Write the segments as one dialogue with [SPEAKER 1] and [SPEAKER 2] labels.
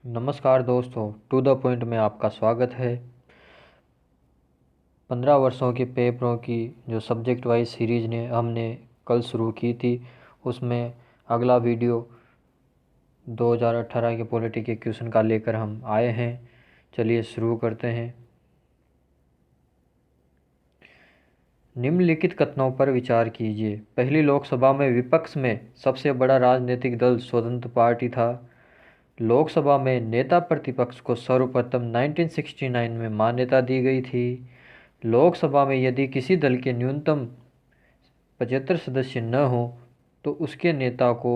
[SPEAKER 1] नमस्कार दोस्तों, to the point में आपका स्वागत है। 15 वर्षों के पेपरों की जो सब्जेक्ट वाइज सीरीज़ ने हमने कल शुरू की थी, उसमें अगला वीडियो 2018 के पॉलिटी के क्वेश्चन का लेकर हम आए हैं। चलिए शुरू करते हैं। निम्नलिखित कथनों पर विचार कीजिए। पहली लोकसभा में विपक्ष में सबसे बड़ा राजनीतिक दल स्वतंत्र पार्टी था। लोकसभा में नेता प्रतिपक्ष को सर्वप्रथम 1969 में मान्यता दी गई थी। लोकसभा में यदि किसी दल के न्यूनतम 75 सदस्य न हो तो उसके नेता को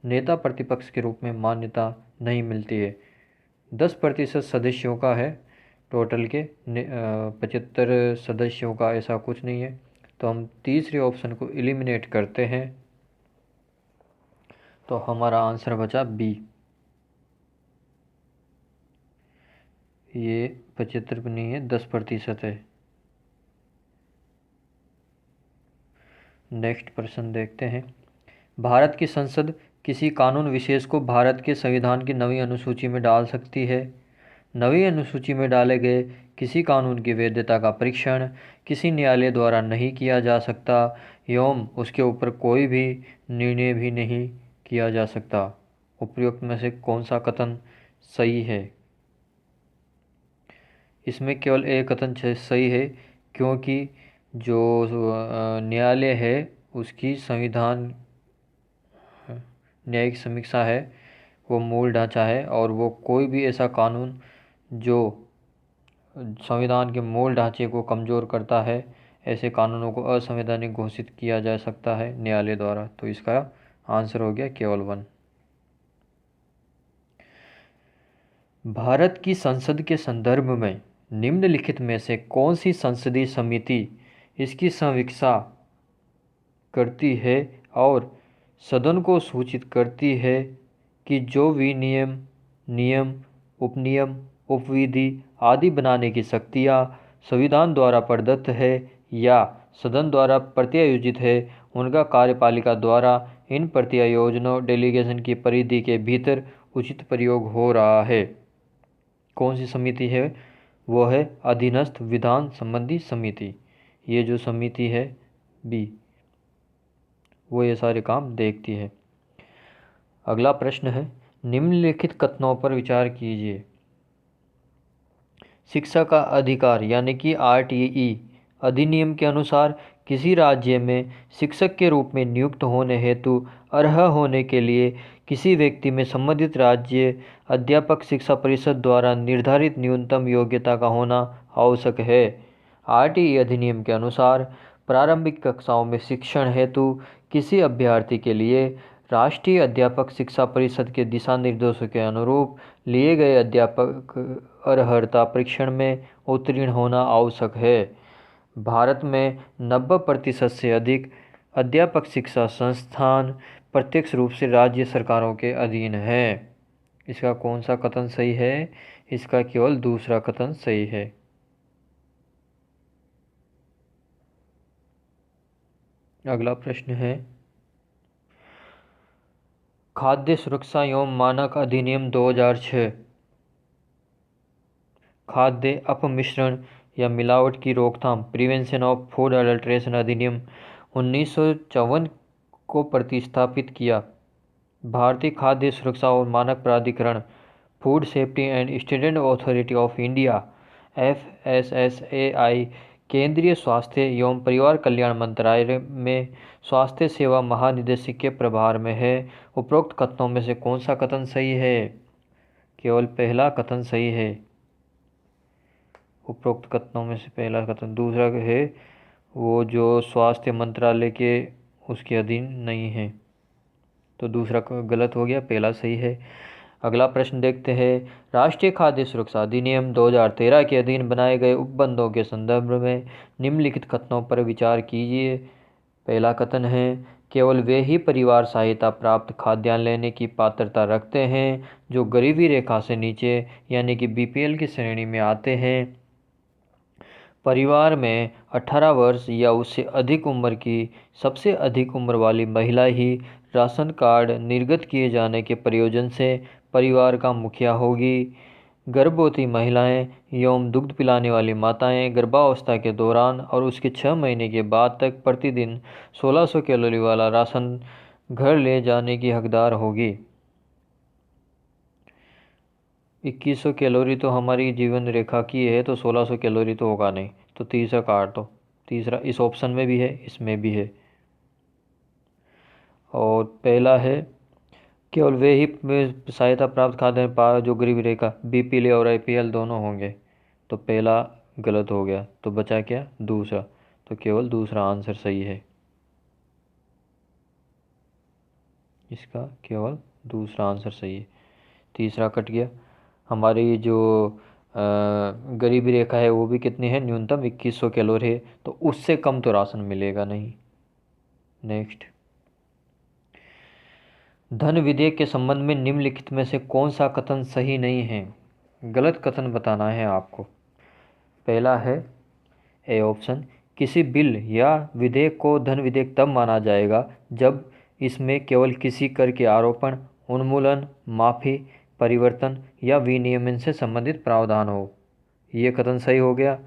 [SPEAKER 1] नेता प्रतिपक्ष के रूप में मान्यता नहीं मिलती है। 10% सदस्यों का है टोटल के 75 सदस्यों का ऐसा कुछ नहीं है। तो हम तीसरे ऑप्शन को एलिमिनेट करते हैं, तो हमारा आंसर बचा बी। ये 75 नहीं है, 10% है। नेक्स्ट प्रश्न देखते हैं। भारत की संसद किसी कानून विशेष को भारत के संविधान की नवीं अनुसूची में डाल सकती है। नवीं अनुसूची में डाले गए किसी कानून की वैधता का परीक्षण किसी न्यायालय द्वारा नहीं किया जा सकता एवं उसके ऊपर कोई भी निर्णय भी नहीं किया जा सकता। उपयुक्त में से कौन सा कथन सही है? इसमें केवल एक कथन सही है, क्योंकि जो न्यायालय है उसकी संविधान न्यायिक समीक्षा है, वो मूल ढांचा है, और वो कोई भी ऐसा कानून जो संविधान के मूल ढांचे को कमज़ोर करता है, ऐसे कानूनों को असंवैधानिक घोषित किया जा सकता है न्यायालय द्वारा। तो इसका आंसर हो गया केवल 1। भारत की संसद के संदर्भ में निम्नलिखित में से कौन सी संसदीय समिति इसकी समीक्षा करती है और सदन को सूचित करती है कि जो विनियम, नियम, उपनियम, उपविधि आदि बनाने की शक्तियाँ संविधान द्वारा प्रदत्त है या सदन द्वारा प्रत्यायोजित है, उनका कार्यपालिका द्वारा इन प्रत्यायोजनों डेलीगेशन की परिधि के भीतर उचित प्रयोग हो रहा है। कौन सी समिति है? वो है अधीनस्थ विधान संबंधी समिति। ये जो समिति है बी, वो ये सारे काम देखती है। अगला प्रश्न है, निम्नलिखित कथनों पर विचार कीजिए। शिक्षा का अधिकार यानी कि RTE अधिनियम के अनुसार किसी राज्य में शिक्षक के रूप में नियुक्त होने हेतु अर्ह होने के लिए किसी व्यक्ति में संबंधित राज्य अध्यापक शिक्षा परिषद द्वारा निर्धारित न्यूनतम योग्यता का होना आवश्यक है। RTE अधिनियम के अनुसार प्रारंभिक कक्षाओं में शिक्षण हेतु किसी अभ्यर्थी के लिए राष्ट्रीय अध्यापक शिक्षा परिषद के दिशा निर्देशों के अनुरूप लिए गए अध्यापक अर्हता परीक्षण में उत्तीर्ण होना आवश्यक है। भारत में 90% से अधिक अध्यापक शिक्षा संस्थान प्रत्यक्ष रूप से राज्य सरकारों के अधीन हैं। इसका कौन सा कथन सही है? इसका केवल दूसरा कथन सही है। अगला प्रश्न है, खाद्य सुरक्षा एवं मानक अधिनियम 2006 खाद्य अपमिश्रण या मिलावट की रोकथाम प्रिवेंशन ऑफ फूड अडल्ट्रेशन अधिनियम 1954 को प्रतिस्थापित किया। भारतीय खाद्य सुरक्षा और मानक प्राधिकरण food safety and standard authority of India FSSAI केंद्रीय स्वास्थ्य एवं परिवार कल्याण मंत्रालय में स्वास्थ्य सेवा महानिदेशक के प्रभार में है। उपरोक्त कथनों में से कौन सा कथन सही है? केवल पहला कथन सही है। उपरोक्त कथनों में से पहला कथन, दूसरा है वो जो स्वास्थ्य मंत्रालय के उसके अधीन नहीं है, तो दूसरा गलत हो गया, पहला सही है। अगला प्रश्न देखते हैं। राष्ट्रीय खाद्य सुरक्षा अधिनियम 2013 के अधीन बनाए गए उपबंधों के संदर्भ में निम्नलिखित कथनों पर विचार कीजिए। पहला कथन है, केवल वे ही परिवार सहायता प्राप्त खाद्यान्न लेने की पात्रता रखते हैं जो गरीबी रेखा से नीचे यानी कि BPL की श्रेणी में आते हैं। परिवार में 18 वर्ष या उससे अधिक उम्र की सबसे अधिक उम्र वाली महिला ही राशन कार्ड निर्गत किए जाने के प्रयोजन से परिवार का मुखिया होगी। गर्भवती महिलाएं एवं दुग्ध पिलाने वाली माताएं गर्भावस्था के दौरान और उसके 6 महीने के बाद तक प्रतिदिन 1600 कैलोरी वाला राशन घर ले जाने की हकदार होगी। 2100 कैलोरी तो हमारी जीवन रेखा की है, तो 1600 कैलोरी तो होगा नहीं, तो तीसरा काट दो। तीसरा इस ऑप्शन में भी है, इसमें भी है। और पहला है केवल वे ही सहायता प्राप्त खाद्यान्न पा जो गरीबी रेखा बीपीएल और आईपीएल दोनों होंगे, तो पहला गलत हो गया, तो बचा क्या? दूसरा। तो केवल दूसरा आंसर सही है, इसका केवल दूसरा आंसर सही है। तीसरा कट गया। हमारी जो गरीबी रेखा है वो भी कितनी है? न्यूनतम 2100 कैलोरी है, तो उससे कम तो राशन मिलेगा नहीं। नेक्स्ट, धन विधेयक के संबंध में निम्नलिखित में से कौन सा कथन सही नहीं है? गलत कथन बताना है आपको। पहला है ए ऑप्शन, किसी बिल या विधेयक को धन विधेयक तब माना जाएगा जब इसमें केवल किसी कर के आरोपण, उन्मूलन, माफ़ी, परिवर्तन या विनियमन से संबंधित प्रावधान हो। ये कथन सही हो गया।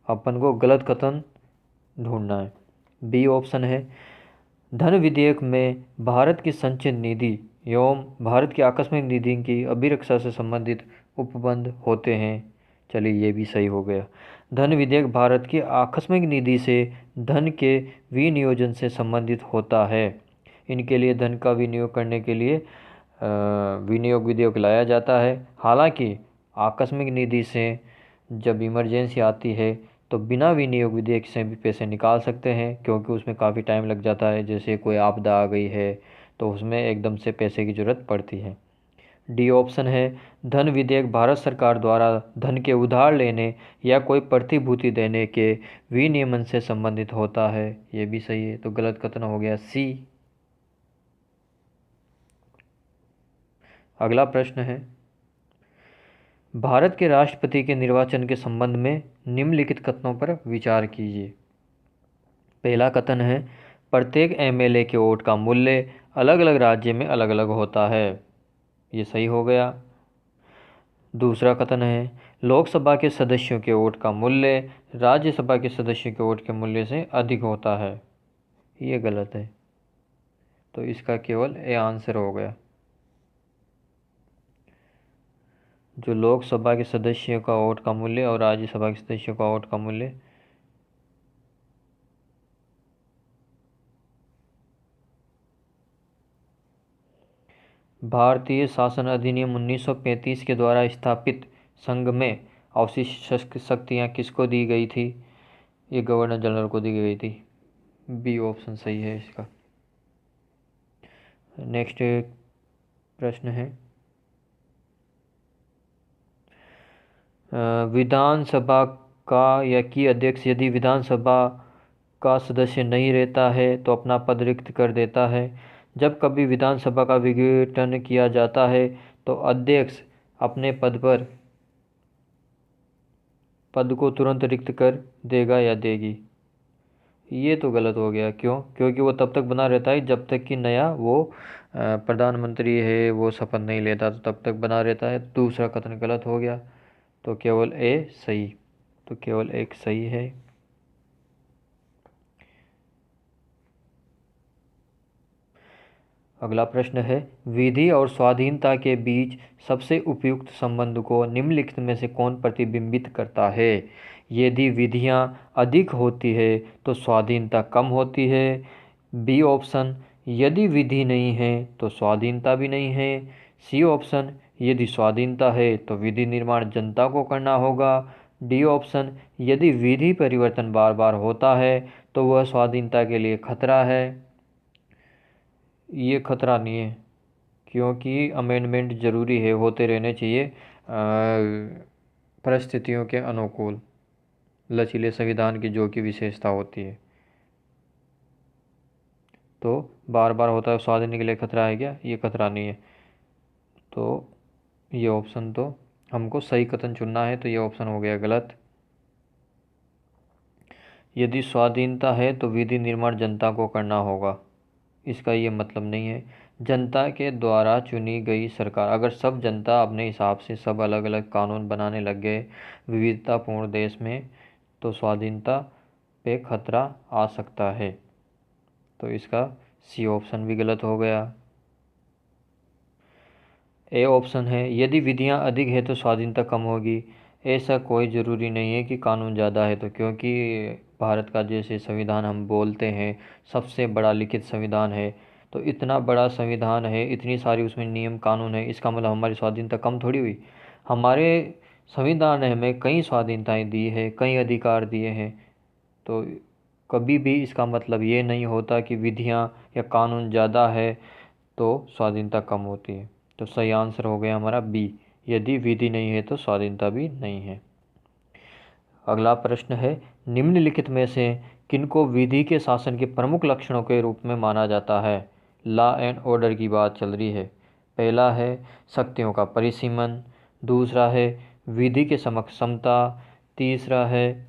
[SPEAKER 1] अपन को गलत कथन ढूंढना है। बी ऑप्शन है, धन विधेयक में भारत की संचित निधि एवं भारत की आकस्मिक निधि की अभिरक्षा से संबंधित उपबंध होते हैं। चलिए ये भी सही हो गया। धन विधेयक भारत की आकस्मिक निधि से धन के विनियोजन से संबंधित होता है। इनके लिए धन का विनियोग करने के लिए विनियोग विधेयक लाया जाता है। हालांकि आकस्मिक निधि से जब इमरजेंसी आती है तो बिना विनियोग विधेयक से भी पैसे निकाल सकते हैं, क्योंकि उसमें काफ़ी टाइम लग जाता है। जैसे कोई आपदा आ गई है तो उसमें एकदम से पैसे की ज़रूरत पड़ती है। डी ऑप्शन है, धन विधेयक भारत सरकार द्वारा धन के उधार लेने या कोई प्रतिभूति देने के विनियमन से संबंधित होता है। ये भी सही है, तो गलत कथन हो गया सी। अगला प्रश्न है, भारत के राष्ट्रपति के निर्वाचन के संबंध में निम्नलिखित कथनों पर विचार कीजिए। पहला कथन है, प्रत्येक एमएलए के वोट का मूल्य अलग अलग राज्य में अलग अलग होता है। ये सही हो गया। दूसरा कथन है, लोकसभा के सदस्यों के वोट का मूल्य राज्यसभा के सदस्यों के वोट के मूल्य से अधिक होता है। ये गलत है, तो इसका केवल ए आंसर हो गया। जो लोकसभा के सदस्यों का वोट का मूल्य और राज्यसभा के सदस्यों का वोट का मूल्य भारतीय शासन अधिनियम 1935 के द्वारा स्थापित संघ में अवशिष्ट शक्तियाँ किसको दी गई थी? ये गवर्नर जनरल को दी गई थी। बी ऑप्शन सही है इसका। नेक्स्ट प्रश्न है, विधानसभा का या की अध्यक्ष यदि विधानसभा का सदस्य नहीं रहता है तो अपना पद रिक्त कर देता है। जब कभी विधानसभा का विघटन किया जाता है तो अध्यक्ष अपने पद को तुरंत रिक्त कर देगा या देगी। ये तो गलत हो गया। क्यों? क्योंकि वो तब तक बना रहता है जब तक कि नया वो प्रधानमंत्री है वो शपथ नहीं लेता, तो तब तक बना रहता है। दूसरा कथन गलत हो गया, तो केवल ए सही, तो केवल एक सही है। अगला प्रश्न है, विधि और स्वाधीनता के बीच सबसे उपयुक्त संबंध को निम्नलिखित में से कौन प्रतिबिंबित करता है? यदि विधियां अधिक होती है तो स्वाधीनता कम होती है। बी ऑप्शन, यदि विधि नहीं है तो स्वाधीनता भी नहीं है। सी ऑप्शन, यदि स्वाधीनता है तो विधि निर्माण जनता को करना होगा। डी ऑप्शन, यदि विधि परिवर्तन बार बार होता है तो वह स्वाधीनता के लिए खतरा है। ये खतरा नहीं है, क्योंकि अमेंडमेंट ज़रूरी है, होते रहने चाहिए परिस्थितियों के अनुकूल, लचीले संविधान की जो की विशेषता होती है। तो बार बार होता है स्वाधीन के लिए खतरा है क्या? ये खतरा नहीं है। तो ये ऑप्शन तो हमको सही कथन चुनना है, तो ये ऑप्शन हो गया गलत। यदि स्वाधीनता है तो विधि निर्माण जनता को करना होगा, इसका ये मतलब नहीं है। जनता के द्वारा चुनी गई सरकार। अगर सब जनता अपने हिसाब से सब अलग अलग कानून बनाने लग गए विविधतापूर्ण देश में, तो स्वाधीनता पे खतरा आ सकता है। तो इसका सी ऑप्शन भी गलत हो गया। ए ऑप्शन है, यदि विधियां अधिक है तो स्वाधीनता कम होगी। ऐसा कोई ज़रूरी नहीं है कि कानून ज़्यादा है तो, क्योंकि भारत का जैसे संविधान हम बोलते हैं सबसे बड़ा लिखित संविधान है, तो इतना बड़ा संविधान है, इतनी सारी उसमें नियम कानून है, इसका मतलब हमारी स्वाधीनता कम थोड़ी हुई। हमारे संविधान ने हमें कई स्वाधीनताएं दी है, कई अधिकार दिए हैं। तो कभी भी इसका मतलब ये नहीं होता कि विधियां या कानून ज़्यादा है तो स्वाधीनता कम होती है। तो सही आंसर हो गया हमारा बी, यदि विधि नहीं है तो स्वाधीनता भी नहीं है। अगला प्रश्न है, निम्नलिखित में से किनको विधि के शासन के प्रमुख लक्षणों के रूप में माना जाता है। लॉ एंड ऑर्डर की बात चल रही है। पहला है शक्तियों का परिसीमन, दूसरा है विधि के समक्ष समता, तीसरा है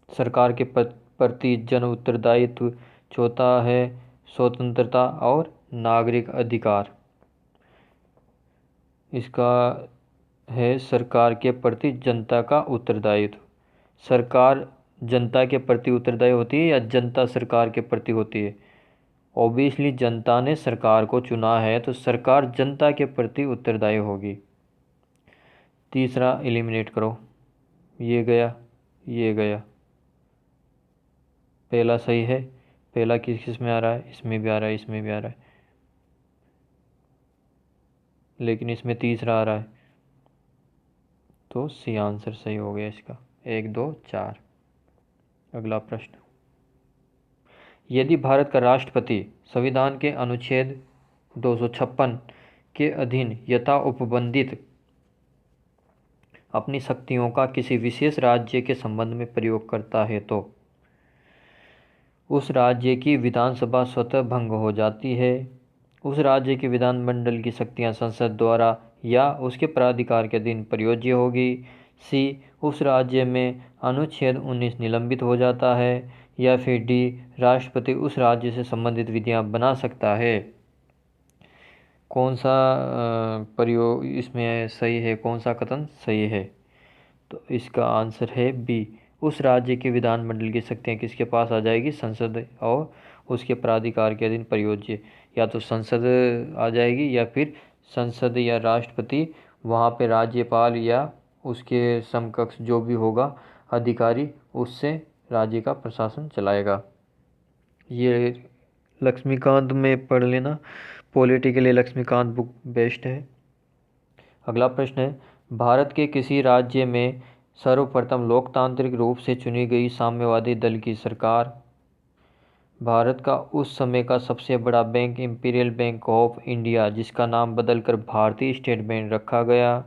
[SPEAKER 1] सरकार के प्रति जन उत्तरदायित्व, चौथा है स्वतंत्रता और नागरिक अधिकार। इसका है सरकार के प्रति जनता का उत्तरदायित्व। सरकार जनता के प्रति उत्तरदायी होती है या जनता सरकार के प्रति होती है? ऑब्वियसली जनता ने सरकार को चुना है तो सरकार जनता के प्रति उत्तरदायी होगी। तीसरा एलिमिनेट करो, ये गया, ये गया। पहला सही है, पहला किस किस में आ रहा है, इसमें भी आ रहा है, इसमें भी आ रहा है, लेकिन इसमें तीसरा आ रहा है, तो सी आंसर सही हो गया इसका। 1 2 4। अगला प्रश्न, यदि भारत का राष्ट्रपति संविधान के अनुच्छेद 256 के अधीन यथा उपबंधित अपनी शक्तियों का किसी विशेष राज्य के संबंध में प्रयोग करता है तो उस राज्य की विधानसभा स्वतः भंग हो जाती है, उस राज्य के विधानमंडल की शक्तियां संसद द्वारा या उसके प्राधिकार के अधीन प्रयोज्य होगी, सी उस राज्य में अनुच्छेद 19 निलंबित हो जाता है, या फिर डी राष्ट्रपति उस राज्य से संबंधित विधियां बना सकता है। कौन सा प्रयोग इसमें सही है, कौन सा कथन सही है? तो इसका आंसर है बी, उस राज्य के विधानमंडल की शक्तियाँ किसके पास आ जाएगी, संसद और उसके प्राधिकार के अधीन प्रयोज्य। या तो संसद आ जाएगी या फिर संसद या राष्ट्रपति वहाँ पे राज्यपाल या उसके समकक्ष जो भी होगा अधिकारी उससे राज्य का प्रशासन चलाएगा। ये लक्ष्मीकांत में पढ़ लेना, पॉलिटी के लिए लक्ष्मीकांत बुक बेस्ट है। अगला प्रश्न है, भारत के किसी राज्य में सर्वप्रथम लोकतांत्रिक रूप से चुनी गई साम्यवादी दल की सरकार। भारत का उस समय का सबसे बड़ा bank imperial bank of India, जिसका नाम बदलकर भारतीय स्टेट बैंक रखा गया।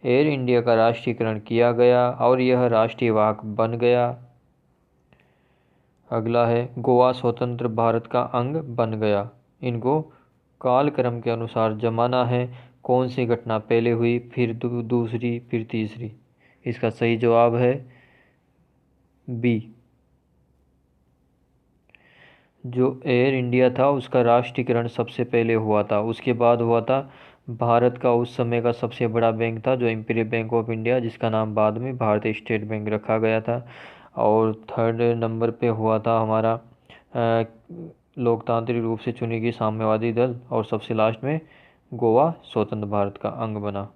[SPEAKER 1] एयर इंडिया का राष्ट्रीयकरण किया गया और यह राष्ट्रीय वाहक बन गया। अगला है, गोवा स्वतंत्र भारत का अंग बन गया। इनको कालक्रम के अनुसार जमाना है, कौन सी घटना पहले हुई, फिर दूसरी, फिर तीसरी। इसका सही जवाब है बी, जो एयर इंडिया था उसका राष्ट्रीयकरण सबसे पहले हुआ था, उसके बाद हुआ था भारत का उस समय का सबसे बड़ा बैंक था जो इंपीरियल बैंक ऑफ इंडिया, जिसका नाम बाद में भारतीय स्टेट बैंक रखा गया था। और थर्ड नंबर पे हुआ था हमारा लोकतांत्रिक रूप से चुनी गई साम्यवादी दल, और सबसे लास्ट में गोवा स्वतंत्र भारत का अंग बना।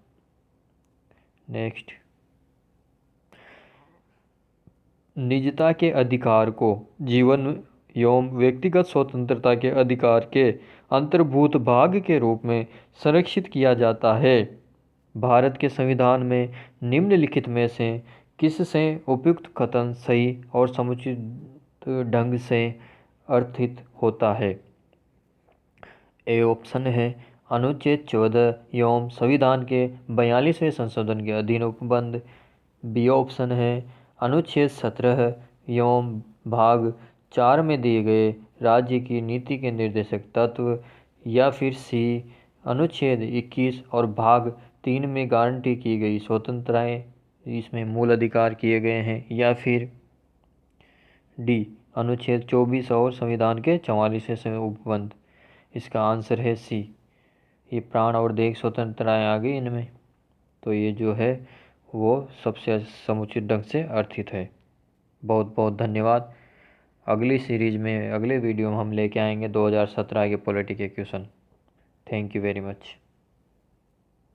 [SPEAKER 1] नेक्स्ट, निजता के अधिकार को जीवन एवं व्यक्तिगत स्वतंत्रता के अधिकार के अंतर्भूत भाग के रूप में संरक्षित किया जाता है। भारत के संविधान में निम्नलिखित में से किससे उपयुक्त कथन सही और समुचित ढंग से अर्थित होता है? ए ऑप्शन है, अनुच्छेद 14 एवं संविधान के 42वें संशोधन के अधीन उपबंध। बी ऑप्शन है, अनुच्छेद 17 एवं भाग 4 में दिए गए राज्य की नीति के निर्देशक तत्व। या फिर सी, अनुच्छेद 21 और भाग 3 में गारंटी की गई स्वतंत्रताएं, इसमें मूल अधिकार किए गए हैं। या फिर डी, अनुच्छेद 24 और संविधान के 44वें उपबंध। इसका आंसर है सी। ये प्राण और देह स्वतंत्रताएँ आ गई इनमें, तो ये जो है वो सबसे समुचित ढंग से अर्थित है। बहुत बहुत धन्यवाद। अगली सीरीज में, अगले वीडियो में हम लेके आएंगे 2017 के पॉलिटी के question. Thank you very much.